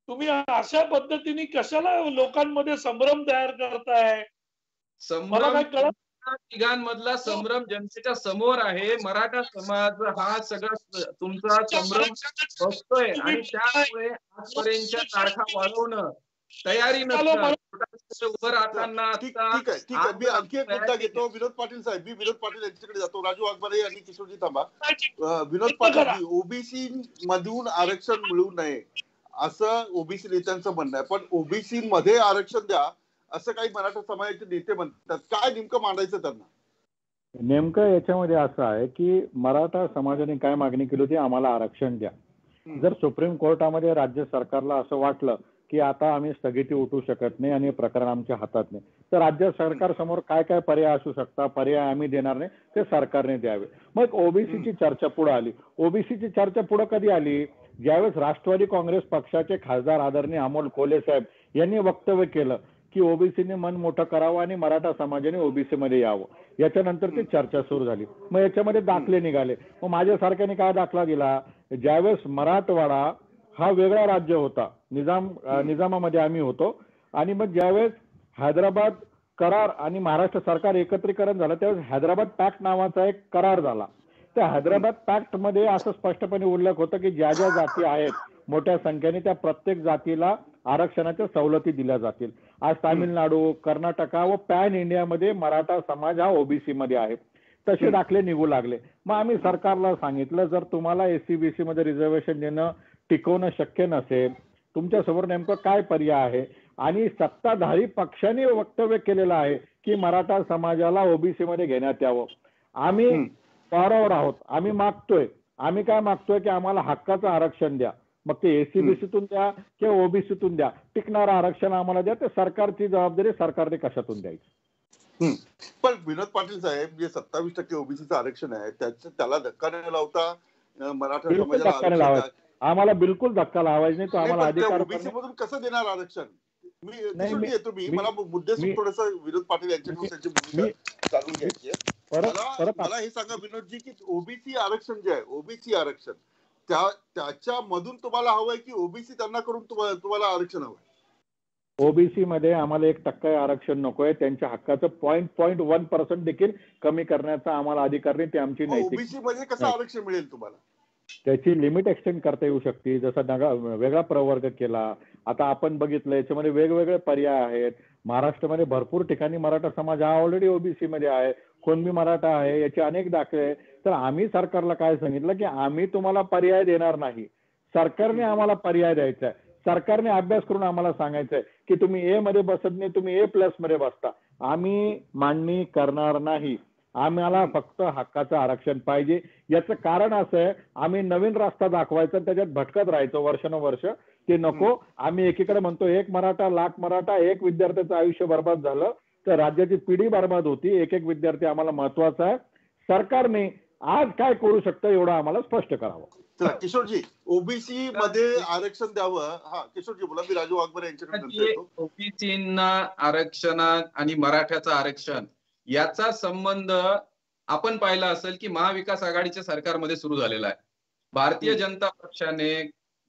तुम्ही अशा पद्धतीने कशाला लोकांमध्ये संभ्रम तयार करताय? मला काय कळत. तिघांमधला संभ्रम जनतेच्या समोर आहे. मराठा समाज हा सगळा तुमचा संभ्रम बसतोय आणि त्यामुळे आजपर्यंतच्या तारखा वाढवणं, तयारी नसणं, उभं राहताना. ठीक आहे, मी आणखी एक मुद्दा घेतो. विनोद पाटील साहेब, मी विनोद पाटील यांच्याकडे जातो. राजू वाघमारे आणि किशोरजी थांबा. विनोद पाटील, ओबीसी मधून आरक्षण मिळू नये असं ओबीसी नेत्यांचं म्हणणं आहे, पण ओबीसी मध्ये आरक्षण द्या असं काही मराठा समाजाचे नेते म्हणतात. काय नेमकं मांडायचं त्यांना? नेमकं याच्यामध्ये असं आहे की मराठा समाजाने काय मागणी केली होती, आम्हाला आरक्षण द्या. जर सुप्रीम कोर्टामध्ये राज्य सरकारला असं वाटलं की आता आम्ही स्थगिती उठवू शकत नाही आणि प्रकरण आमच्या हातात नाही, तर राज्य सरकार समोर काय काय पर्याय असू शकतात, पर्याय आम्ही देणार नाही, ते सरकारने द्यावे. मग ओबीसीची चर्चा पुढे आली. ओबीसीची चर्चा पुढे कधी आली? ज्यावेळेस राष्ट्रवादी काँग्रेस पक्षाचे खासदार आदरणीय अमोल कोल्हे साहेब यांनी वक्तव्य केलं की ओबीसीने मन मोठं करावं आणि मराठा समाजाने ओबीसी मध्ये यावं. याच्यानंतर ती चर्चा सुरू झाली. मग याच्यामध्ये दाखले निघाले. मग माझ्यासारख्याने काय दाखला दिला? ज्यावेळेस मराठवाडा हा वेगळा राज्य होता, निजामामध्ये आम्ही होतो, आणि मग ज्यावेळेस हैदराबाद करार आणि महाराष्ट्र सरकार एकत्रीकरण झालं त्यावेळेस हैदराबाद पॅक्ट नावाचा एक करार झाला. त्या हैदराबाद पॅक्ट मध्ये असं स्पष्टपणे उल्लेख होतं की ज्या ज्या जाती आहेत मोठ्या संख्येने त्या प्रत्येक जातीला आरक्षणाच्या सवलती दिल्या जातील. आज तामिळनाडू, कर्नाटका व पॅन इंडियामध्ये मराठा समाज हा ओबीसी मध्ये आहे. तसे दाखले निघू लागले. मग आम्ही सरकारला सांगितलं, जर तुम्हाला एससीबीसी मध्ये रिझर्वेशन देणं टिकवणं शक्य नसेल, तुमच्या समोर नेमकं काय पर्याय आहे. आणि सत्ताधारी पक्षाने वक्तव्य केलेलं आहे की मराठा समाजाला ओबीसी मध्ये घेण्यात यावं. आम्ही पारावर आहोत, आम्ही मागतोय. आम्ही काय मागतोय की आम्हाला हक्काचं आरक्षण द्या. मग ते एससीबीसीतून द्या किंवा ओबीसीतून द्या, टिकणारं आरक्षण आम्हाला द्या. ते सरकारची जबाबदारी, सरकारने कशातून द्यायची. पण विनोद पाटील साहेब, जे 27% ओबीसीचं आरक्षण आहे त्याला धक्का न लावता मराठा समाजाला आरक्षण, आम्हाला बिलकुल धक्का लावायचा नाही. तो आम्हाला अधिकार. ओबीसी मधून कसं देणार आरक्षण? मी येतो, मला मुद्दे थोडस विनोद पाटील यांच्याकडून त्यांची भूमिका जाणून घ्यायची आहे. मला हे सांगा विनोदजी की ओबीसी आरक्षण जे आहे, ओबीसी आरक्षण त्याच्या मधून तुम्हाला हवंय की ओबीसी त्यांना करून तुम्हाला आरक्षण हवंय? ओबीसी मध्ये आम्हाला 1% आरक्षण नकोय. त्यांच्या हक्काचं 0.1% देखील कमी करण्याचा आम्हाला अधिकार नाही. ते आमची नैतिक. ओबीसी मध्ये कसं आरक्षण मिळेल तुम्हाला? त्याची लिमिट एक्सटेंड करता येऊ शकते. जसा वेगळा प्रवर्ग केला. आता आपण बघितलं याच्यामध्ये वेगवेगळे पर्याय आहेत. महाराष्ट्रामध्ये भरपूर ठिकाणी मराठा समाज हा ऑलरेडी ओबीसी मध्ये आहे. कोणबी मराठा आहे, याचे अनेक दाखले आहेत. तर आम्ही सरकारला काय सांगितलं की आम्ही तुम्हाला पर्याय देणार नाही, सरकारने आम्हाला पर्याय द्यायचा आहे. सरकारने अभ्यास करून आम्हाला सांगायचंय की तुम्ही ए मध्ये बसत नाही, तुम्ही A+ मध्ये बसता. आम्ही मांडणी करणार नाही. आम्हाला फक्त हक्काचं आरक्षण पाहिजे. याचं कारण असं आहे, आम्ही नवीन रस्ता दाखवायचा त्याच्यात भटकत राहायचो वर्षानुवर्ष. ते नको. आम्ही एकीकडे म्हणतो 1 मराठा लाख मराठा, एक विद्यार्थ्याचं आयुष्य बर्बाद झालं तर राज्याची पिढी बर्बाद होती. एक विद्यार्थी आम्हाला महत्वाचा आहे. सरकारने आज काय करू शकतं एवढं आम्हाला स्पष्ट करावं. चला किशोरजी, ओबीसी मध्ये आरक्षण द्यावं. हा किशोरजी बोला, मी राजू वाघमारे यांच्याकडे. ओबीसींना आरक्षण आणि मराठ्याचं आरक्षण याचा संबंध आपण पाहिला असेल की महाविकास आघाडीच्या सरकारमध्ये सुरू झालेला आहे. भारतीय जनता पक्षाने,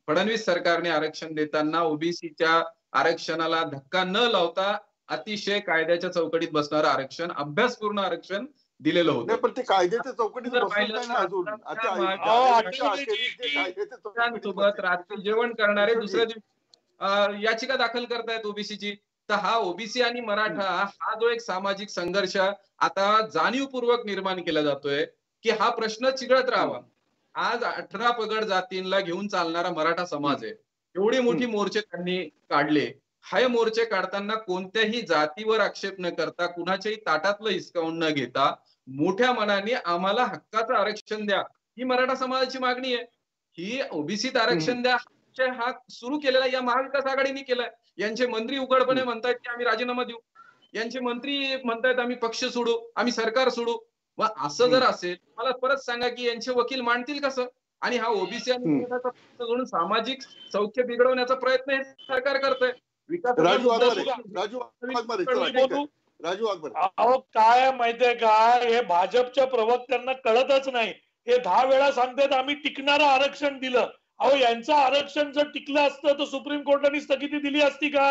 फडणवीस सरकारने आरक्षण देताना ओबीसीच्या आरक्षणाला धक्का न लावता अतिशय कायद्याच्या चौकटीत बसणारं आरक्षण, अभ्यासपूर्ण आरक्षण दिलेलं होतं. पण ते कायद्याच्या चौकटीत सोबत रात्री जेवण करणारे दुसऱ्या दिवशी याचिका दाखल करतायत ओबीसीची. तर हा ओबीसी आणि मराठा हा जो एक सामाजिक संघर्ष आता जाणीवपूर्वक निर्माण केला जातोय की हा प्रश्न चिघळत राहावा. आज 18 पगड जातींना घेऊन चालणारा मराठा समाज आहे. एवढी मोठी मोर्चे त्यांनी काढले. हे मोर्चे काढताना कोणत्याही जातीवर आक्षेप न करता, कुणाच्याही ताटातलं हिसकावून न घेता, मोठ्या मनाने आम्हाला हक्काचं आरक्षण द्या ही मराठा समाजाची मागणी आहे. ही ओबीसीत आरक्षण द्या हा सुरू केलेला या महाविकास आघाडीने केलाय. यांचे मंत्री उघडपणे म्हणतायत की आम्ही राजीनामा देऊ. यांचे मंत्री म्हणतायत आम्ही पक्ष सोडू, आम्ही सरकार सोडू. मग असं जर असेल, मला परत सांगा की यांचे वकील मांडतील कसं? आणि हा ओबीसी आणि मराठाचा प्रश्न सोडून सामाजिक सौख्य बिघडवण्याचा प्रयत्न हे सरकार करतंय. अहो काय माहितीये का, हे भाजपच्या प्रवक्त्यांना कळतच नाही. हे 10 वेळा सांगतात आम्ही टिकणारं आरक्षण दिलं. अहो यांचं आरक्षण जर टिकलं असतं तर सुप्रीम कोर्टाने स्थगिती दिली असती का?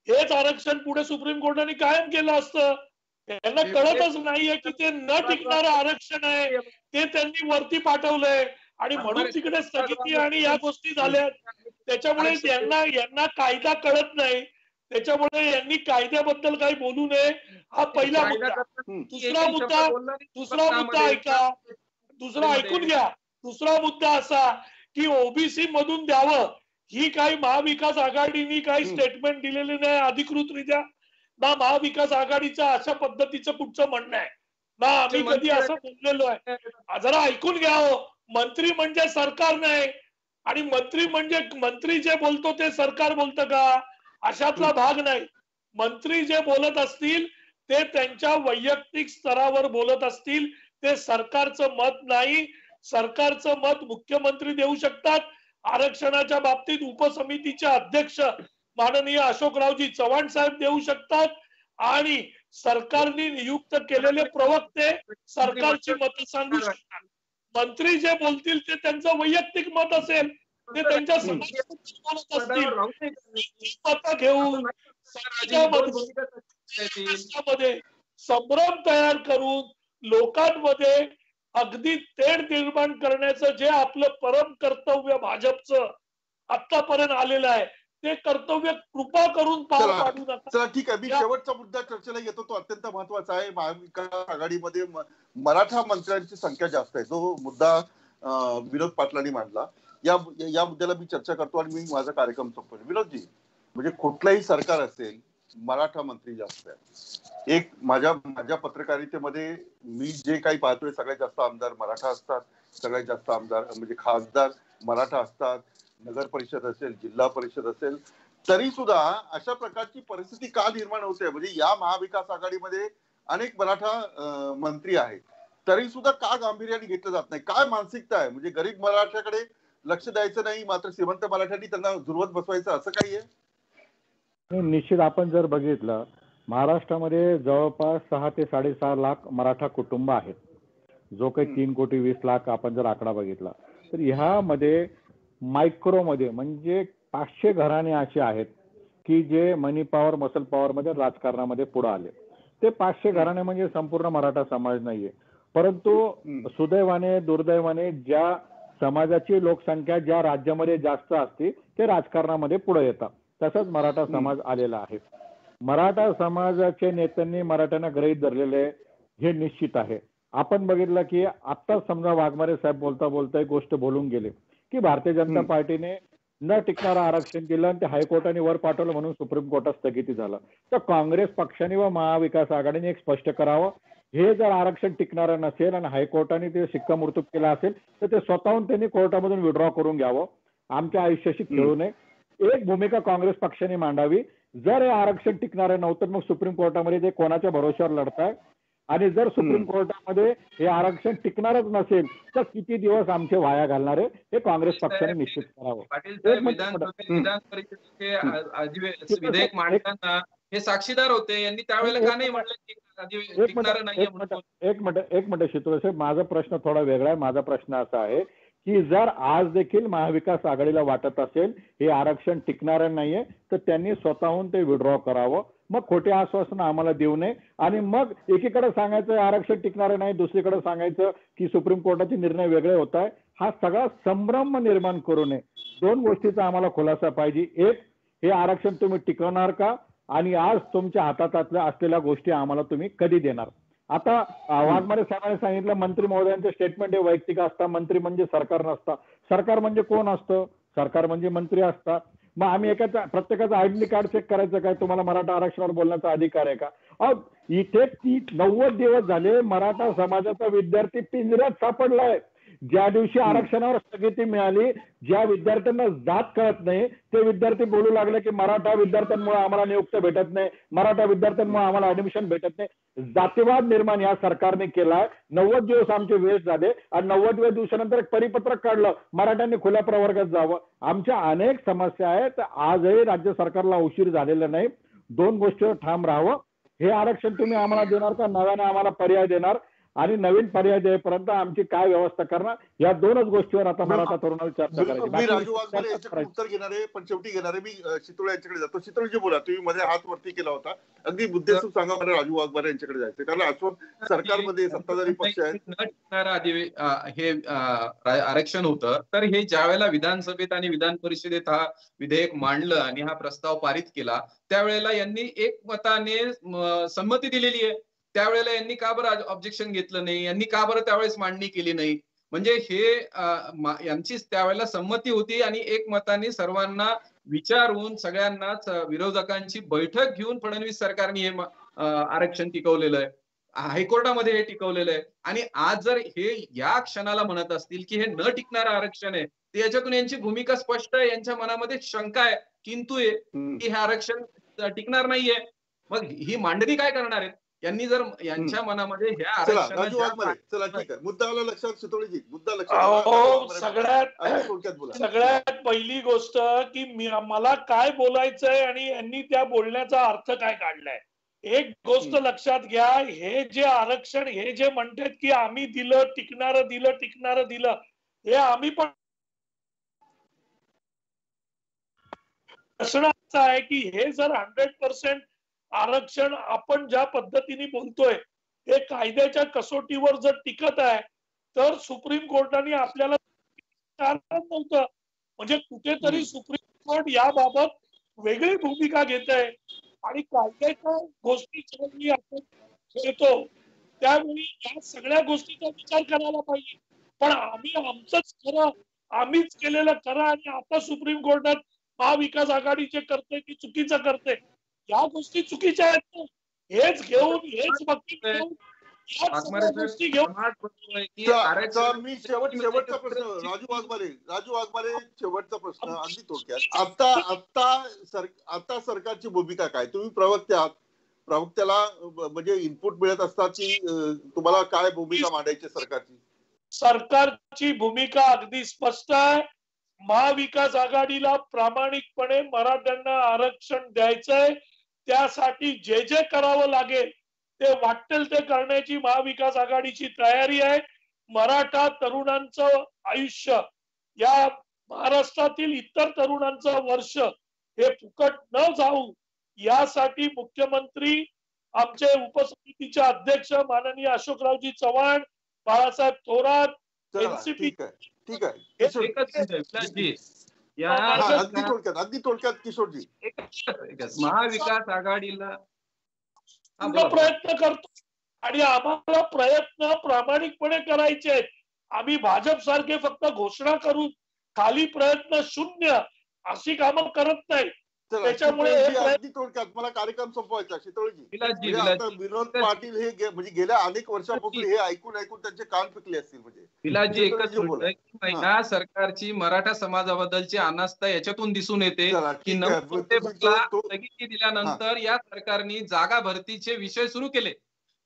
हेच आरक्षण पुढे सुप्रीम कोर्टाने कायम केलं असतं. त्यांना कळतच नाहीये की ते न टिकणारं आरक्षण आहे, ते त्यांनी वरती पाठवलंय आणि म्हणून तिकडे स्थगिती आणि या गोष्टी झाल्या. त्याच्यामुळे यांना कायदा कळत नाही. त्याच्यामुळे यांनी कायद्याबद्दल काही बोलू नये, हा पहिला मुद्दा. दुसरा मुद्दा ऐका, दुसरा ऐकून घ्या. दुसरा मुद्दा असा की ओबीसी मधून द्यावं ही काही महाविकास आघाडीने काही स्टेटमेंट दिलेले नाही अधिकृतरित्या, ना महाविकास आघाडीचं अशा पद्धतीचं कुठचं म्हणणं आहे, ना आम्ही कधी असं बोललेलो आहे. जरा ऐकून घ्या हो. मंत्री म्हणजे सरकार नाही आणि मंत्री जे बोलतो ते सरकार बोलतं का? अशातला भाग नाही. मंत्री जे बोलत असतील ते त्यांच्या वैयक्तिक स्तरावर बोलत असतील, ते सरकारचं मत नाही. सरकारचं मत मुख्यमंत्री देऊ शकतात. आरक्षणाच्या बाबतीत उपसमितीचे अध्यक्ष माननीय अशोकरावजी चव्हाण साहेब देऊ शकतात आणि सरकारने नियुक्त केलेले प्रवक्ते सरकारची मतं सांगू शकतात. मंत्री जे बोलतील ते त्यांचं वैयक्तिक मत असेल, ते त्यांच्या बोलत असतील, मतं घेऊन समाजामध्ये संभ्रम तयार करून लोकांमध्ये अगदी तेढ निर्माण करण्याचं जे आपलं परम कर्तव्य भाजपचं आतापर्यंत आलेलं आहे, ते कर्तव्य कृपा करून पार पाडू नका. चला ठीक आहे, मी शेवटचा मुद्दा चर्चेला येतो, तो अत्यंत महत्वाचा आहे. महाविकास आघाडीमध्ये मराठा मंत्र्यांची संख्या जास्त आहे, जो मुद्दा विनोद पाटलांनी मांडला. या मुद्द्याला मी चर्चा करतो आणि मी माझा कार्यक्रम संपवतो. विनोदजी, म्हणजे कुठलंही सरकार असेल, मराठा मंत्री जास्त आहे. एक माझ्या पत्रकारितेमध्ये मी जे काही पाहतोय, सगळ्यात जास्त आमदार मराठा असतात, सगळ्यात जास्त आमदार म्हणजे खासदार मराठा असतात, नगर परिषद असेल, जिल्हा परिषद असेल. तरी सुद्धा अशा प्रकारची परिस्थिती का निर्माण होते? म्हणजे या महाविकास आघाडीमध्ये अनेक मराठा मंत्री आहेत, तरी सुद्धा का गांभीर्याने घेतलं जात नाही? काय मानसिकता आहे? म्हणजे गरीब मराठ्याकडे लक्ष द्यायचं नाही, मात्र श्रीमंत मराठ्यांनी त्यांना जुरवत बसवायचं, असं काही आहे? निश्चित आपण जर बघितलं, महाराष्ट्रामध्ये जवळपास 6 ते 6.5 लाख मराठा कुटुंब आहेत. जो काही 3,20,00,000 आपण जर आकडा बघितला, तर ह्यामध्ये मायक्रोमध्ये म्हणजे 500 घराणे असे आहेत की जे मनी पॉवर मसल पॉवर मध्ये राजकारणामध्ये पुढे आले. ते 500 घराणे म्हणजे संपूर्ण मराठा समाज नाहीये, परंतु सुदैवाने दुर्दैवाने ज्या समाजाची लोकसंख्या ज्या राज्यामध्ये जास्त असते ते राजकारणामध्ये पुढे येतात. तसंच मराठा समाज आलेला आहे. मराठा समाजाच्या नेत्यांनी मराठ्यांना गृहीत धरलेले हे निश्चित आहे. आपण बघितलं की आता समजा वाघमारे साहेब बोलता बोलता एक गोष्ट बोलून गेले की भारतीय जनता पार्टीने न टिकणारं आरक्षण केलं आणि ते हायकोर्टाने वर पाठवलं म्हणून सुप्रीम कोर्टात स्थगिती झालं. तर काँग्रेस पक्षाने व महाविकास आघाडीने एक स्पष्ट करावं, हे जर आरक्षण टिकणारं नसेल आणि हायकोर्टाने ते शिक्कामोर्तब केलं असेल तर ते स्वतःहून त्यांनी कोर्टामधून विड्रॉ करून घ्यावं. आमच्या आयुष्याशी खेळू नये, एक भूमिका काँग्रेस पक्षाने मांडावी. जर हे आरक्षण टिकणारं नव्हतं मग सुप्रीम कोर्टामध्ये ते कोणाच्या भरोश्यावर लढताय, आणि जर सुप्रीम कोर्टामध्ये हे आरक्षण टिकणारच नसेल तर किती दिवस आमचे वाया घालणारे हे काँग्रेस पक्षाने निश्चित करावं. विधान परिषदेचे विधेयक मांडताना हे साक्षीदार होते, यांनी त्यावेळेला का नाही म्हणलं की टिकणारं नाहीये म्हणून? एक मिनिट शितोळे साहेब, माझा प्रश्न थोडा वेगळा आहे. माझा प्रश्न असा आहे की जर आज देखील महाविकास आघाडीला वाटत असेल हे आरक्षण टिकणारं नाहीये तर त्यांनी स्वतःहून ते विड्रॉ करावं. मग खोटे आश्वासन आम्हाला देऊ नये आणि मग एकीकडे सांगायचं आरक्षण टिकणारं नाही, दुसरीकडे सांगायचं की सुप्रीम कोर्टाचे निर्णय वेगळे होत आहे. हा सगळा संभ्रम निर्माण करू नये. दोन गोष्टीचा आम्हाला खुलासा पाहिजे. एक, हे आरक्षण तुम्ही टिकवणार का, आणि आज तुमच्या हातात असलेल्या गोष्टी आम्हाला तुम्ही कधी देणार? आता वाघमारे साहेबांनी सांगितलं मंत्री महोदयांचे स्टेटमेंट हे वैयक्तिक असतात, मंत्री म्हणजे सरकार नसता. सरकार म्हणजे कोण असतं? सरकार म्हणजे मंत्री असतात. मग आम्ही प्रत्येकाचं आयडेंटिटी कार्ड चेक करायचं काय? तुम्हाला मराठा आरक्षणावर बोलण्याचा अधिकार आहे का? इथे 90 दिवस झाले मराठा समाजाचा विद्यार्थी पिंजऱ्यात सापडलाय. ज्या दिवशी आरक्षणावर स्थगिती मिळाली, ज्या विद्यार्थ्यांना जात कळत नाही ते विद्यार्थी बोलू लागले की मराठा विद्यार्थ्यांमुळे आम्हाला नियुक्ती भेटत नाही, मराठा विद्यार्थ्यांमुळे आम्हाला ऍडमिशन भेटत नाही. जातीवाद निर्माण या सरकारने केलाय. 90 दिवस आमचे वेस्ट झाले आणि 90व्या दिवसानंतर एक परिपत्रक काढलं मराठ्यांनी खुल्या प्रवर्गात जावं. आमच्या अनेक समस्या आहेत. आजही राज्य सरकारला उशीर झालेला नाही. दोन गोष्टीवर ठाम राहावं. हे आरक्षण तुम्ही आम्हाला देणार का नव्याने आम्हाला पर्याय देणार, आणि नवीन पर्याय देईपर्यंत आमची काय व्यवस्था करणार, या दोनच गोष्टीवर आता मराठा तरुणाला चर्चा करायची. मी राजू वाघमारे यांच्याकडे उत्तर घेणारे पण शेवटी घेणारे मी शितोळे यांच्याकडे जातो. शितोळेजी बोला, तुम्ही मध्ये हात वरती केला होता, अगदी मुद्देसूद सांगा मला. राजू वाघमारे यांच्याकडे जायचं कारण आजवर सरकारमध्ये सत्ताधारी पक्ष आहेत. हे आरक्षण होतं तर हे ज्या वेळेला विधानसभेत आणि विधान परिषदेत हा विधेयक मांडलं आणि हा प्रस्ताव पारित केला त्यावेळेला यांनी एकमताने संमती दिलेली आहे. त्यावेळेला यांनी का बरं ऑब्जेक्शन घेतलं नाही, यांनी का बरं त्यावेळेस मांडणी केली नाही? म्हणजे हे यांची त्यावेळेला संमती होती आणि एकमताने सर्वांना विचारून सगळ्यांनाच विरोधकांची बैठक घेऊन फडणवीस सरकारने हे आरक्षण टिकवलेलं आहे, हायकोर्टामध्ये हे टिकवलेलं आहे. आणि आज जर हे या क्षणाला म्हणत असतील की हे न टिकणारं आरक्षण आहे, तर याच्यातून यांची भूमिका स्पष्ट आहे. यांच्या मनामध्ये शंका आहे, किंतु आहे की हे आरक्षण टिकणार नाहीये. मग ही मांडणी काय करणार आहेत? यांनी जर यांच्या मनामध्ये ह्या आरक्षणाच्या मुद्द्याला लक्षात शितोळेजी मुद्दा लक्षात सगळ्यात पहिली गोष्ट की मला काय बोलायचंय आणि यांनी त्या बोलण्याचा अर्थ काय काढलाय. एक गोष्ट लक्षात घ्या, हे जे आरक्षण हे जे म्हणतात की आम्ही दिलं टिकणारं दिलं हे आम्ही पण प्रश्न असा आहे की हे जर 100% आरक्षण आपण ज्या पद्धतीने बोलतोय हे कायद्याच्या कसोटीवर जर टिकत आहे तर सुप्रीम कोर्टाने आपल्याला नव्हतं. म्हणजे कुठेतरी सुप्रीम कोर्ट याबाबत वेगळी भूमिका घेत आहे आणि कायद्याच्या गोष्टी जेव्हा आपण खेळतो त्यावेळी या सगळ्या गोष्टीचा विचार करायला पाहिजे. पण आम्ही आमचंच खरं, आम्हीच केलेलं खरं आणि आता सुप्रीम कोर्टात महाविकास आघाडीचे करते की चुकीचं करते, या गोष्टी चुकीच्या आहेत ना. हेच घेऊन हेच वकील घेऊन याच सगळ्या गोष्टी घेऊन मी शेवटचा प्रश्न राजू वाघमारे शेवटचा प्रश्न अगदी थोडक्यात. आता सरकारची भूमिका काय? तुम्ही प्रवक्ते आहात, प्रवक्त्याला म्हणजे इनपुट मिळत असतात की तुम्हाला काय भूमिका मांडायची सरकारची? सरकारची भूमिका अगदी स्पष्ट आहे. महाविकास आघाडीला प्रामाणिकपणे मराठ्यांना आरक्षण द्यायचंय. त्यासाठी जे जे करावं लागेल ते वाटेल ते करण्याची महाविकास आघाडीची तयारी आहे. मराठा तरुणांचं आयुष्य, या महाराष्ट्रातील इतर तरुणांचं वर्ष हे फुकट न जाऊ यासाठी मुख्यमंत्री, आमचे उपसमितीचे अध्यक्ष माननीय अशोकरावजी चव्हाण, बाळासाहेब थोरात, एनसीपी, ठीक आहे अगदी थोडक्यात किशोरजी, महाविकास आघाडीला प्रयत्न करतो आणि आम्हाला प्रयत्न प्रामाणिकपणे करायचे आहेत. आम्ही भाजप सारखे फक्त घोषणा करून खाली प्रयत्न शून्य अशी कामं करत नाही. त्याच्यामुळे अगदी थोडक्यात मला कार्यक्रम संपवायचा. शीतळजी, विनोद पाटील हे म्हणजे गेल्या अनेक वर्षापासून हे ऐकून त्यांचे कान पिकले असतील. म्हणजे या सरकारची मराठा समाजाबद्दलची अनास्था याच्यातून दिसून येते की स्थगिती दिल्यानंतर या सरकारने जागा भरतीचे विषय सुरू केले.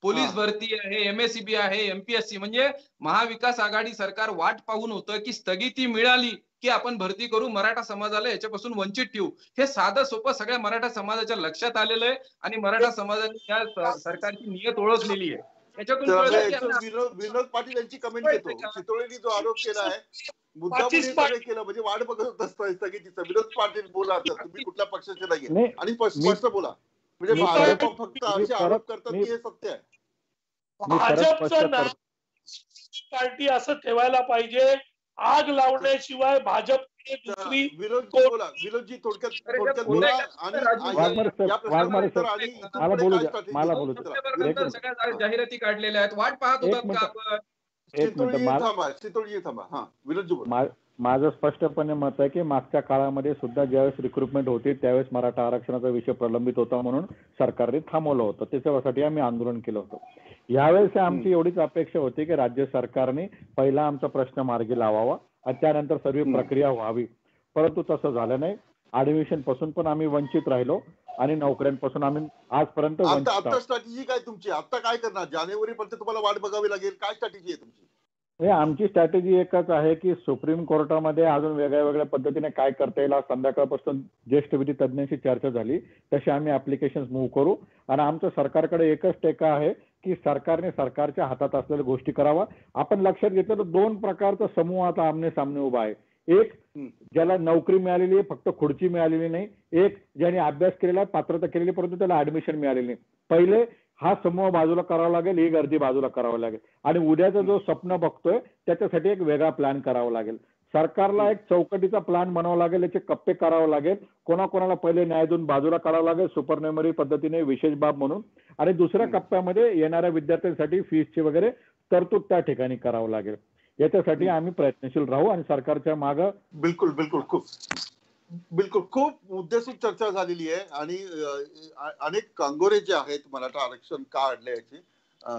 पोलीस भरती आहे, MSCB आहे, MPSC. म्हणजे महाविकास आघाडी सरकार वाट पाहून होतं की स्थगिती मिळाली की आपण भरती करू, मराठा समाजाला याच्यापासून वंचित ठेवू. हे साधं सोपं सगळ्या मराठा समाजाच्या लक्षात आलेलं आहे आणि मराठा समाजाने या सरकारची नियत ओळखलेली आहे. याच्यातून विनोद पाटील यांची कमेंट घेतो. चितोळेंनी जो आरोप केला आहे मुद्दाम केलं म्हणजे वाट बघत असतं स्थगितीचं. विनोद पाटील बोला, तुम्ही कुठल्या पक्षाचे नाहीये आणि स्पष्ट बोला. म्हणजे भाजप फक्त असे आरोप करतात की हे सत्य आहे. भाजपचं नाव पार्टी असं ठेवायला पाहिजे. आग लावण्याशिवाय भाजप दुसरी. विनोदजी थोडक्यात बोला सगळ्या जाहिराती काढलेल्या आहेत, वाट पाहत होतात का आपण? माझं स्पष्टपणे मत आहे की मागच्या काळामध्ये सुद्धा ज्यावेळेस रिक्रुटमेंट होती त्यावेळेस मराठा आरक्षणाचा विषय प्रलंबित होता म्हणून सरकारने थांबवलं होतं. त्याच्यासाठी आम्ही आंदोलन केलं होतं. यावेळेस आमची एवढीच अपेक्षा होती की राज्य सरकारने पहिला आमचा प्रश्न मार्गी लावावा आणि त्यानंतर सर्व प्रक्रिया व्हावी. परंतु तसं झालं नाही. ऍडमिशन पासून पण आम्ही वंचित राहिलो आणि नोकऱ्यांपासून आम्ही आजपर्यंत वंचित आहोत. आता स्ट्रॅटेजी काय तुमची? आता काय करणार? जानेवारीपर्यंत तुम्हाला वाट बघावी लागेल. काय स्ट्रॅटेजी आहे तुमची? आमची स्ट्रॅटेजी एकच आहे की सुप्रीम कोर्टामध्ये अजून वेगळ्या वेगळ्या पद्धतीने काय करता येईल. संध्याकाळपासून ज्येष्ठ विधी तज्ज्ञांशी चर्चा झाली, तशी आम्ही ऍप्लिकेशन मूव्ह करू. आणि आमचं सरकारकडे एकच टेका आहे की सरकारने सरकारच्या हातात असलेल्या गोष्टी करावा. आपण लक्षात घेतलं तर दोन प्रकारचा समूह आता आमने सामने उभा आहे. एक ज्याला नोकरी मिळालेली आहे, फक्त खुर्ची मिळालेली नाही. एक ज्याने अभ्यास केलेला आहे, पात्रता केलेली, परंतु त्याला ऍडमिशन मिळालेली नाही. पहिले हा समूह बाजूला करावा लागेल, ही गर्दी बाजूला करावं लागेल आणि उद्याचा जो स्वप्न बघतोय त्याच्यासाठी एक वेगळा प्लॅन करावा लागेल. सरकारला एक चौकटीचा प्लॅन बनावा लागेल, याचे कप्पे करावं लागेल. कोणाकोणाला पहिले न्याय देऊन बाजूला करावं लागेल सुपरन्युमरी पद्धतीने विशेष बाब म्हणून. आणि दुसऱ्या कप्प्यामध्ये येणाऱ्या विद्यार्थ्यांसाठी फीसची वगैरे तरतूद त्या ठिकाणी करावं लागेल. याच्यासाठी आम्ही प्रयत्नशील राहू आणि सरकारच्या मागं बिलकुल खूप मुद्देसूद चर्चा झालेली आहे आणि अनेक कांगोरे जे आहेत मराठा आरक्षण का आणले याची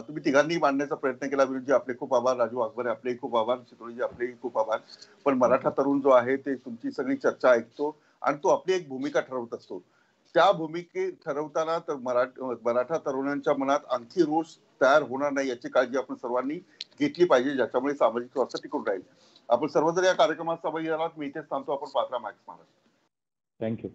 तुम्ही तिघांनी मांडण्याचा प्रयत्न केला. विनोदजी आपले खूप आभार, राजू वाघमारे आपलेही खूप आभार, चितोळीजी आपलेही खूप आभार. पण मराठा तरुण जो आहे ते तुमची सगळी चर्चा ऐकतो आणि तो आपली एक भूमिका ठरवत असतो. त्या भूमिके ठरवताना तर मराठा तरुणांच्या मनात आणखी रोष तयार होणार नाही याची काळजी आपण सर्वांनी घेतली पाहिजे, ज्याच्यामुळे सामाजिक स्वास्थ्य टिकून राहील. आपण सर्वजण या कार्यक्रमात सहभागी झालात. मी इथेच थांबतो. आपण पाहता मॅक्स महाराष्ट्र. थँक्यू.